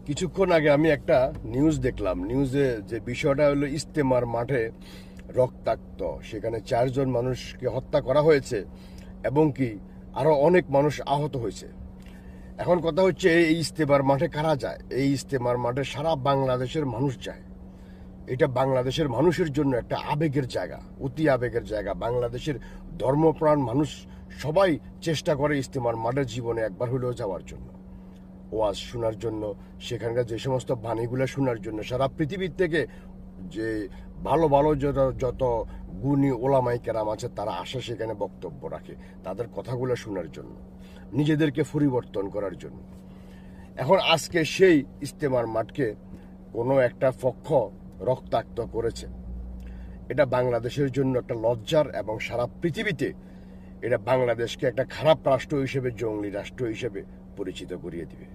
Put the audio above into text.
কিছুক্ষণ আগে আমি একটা নিউজ দেখলাম। নিউজে যে বিষয়টা হলো ইস্তেমার মাঠে রক্তাক্ত, সেখানে 4 জন মানুষকে হত্যা করা হয়েছে এবং কি আরো অনেক মানুষ আহত হয়েছে। এখন কথা হচ্ছে, এই ইস্তেমার মাঠে কারা যায়? এই ইস্তেমার মাঠে সারা বাংলাদেশের মানুষ যায়। এটা বাংলাদেশের মানুষের জন্য একটা আবেগের জায়গা, অতি আবেগের জায়গা। বাংলাদেশের ধর্মপ্রাণ মানুষ সবাই চেষ্টা করে ইস্তেমার মাঠে জীবনে একবার হলেও যাওয়ার জন্য, ওয়াজ শোনার জন্য, সেখানকার যে সমস্ত বাণীগুলো শোনার জন্য। সারা পৃথিবীর থেকে যে ভালো ভালো যত গুণী ওলামাই কেরাম আছে তারা আসে সেখানে বক্তব্য রাখে, তাদের কথাগুলো শোনার জন্য, নিজেদেরকে পরিবর্তন করার জন্য। এখন আজকে সেই ইস্তেমার মাঠকে কোনো একটা পক্ষ রক্তাক্ত করেছে। এটা বাংলাদেশের জন্য একটা লজ্জার, এবং সারা পৃথিবীতে এটা বাংলাদেশকে একটা খারাপ রাষ্ট্র হিসেবে, জঙ্গলি রাষ্ট্র হিসেবে পরিচিত করিয়ে দিবে।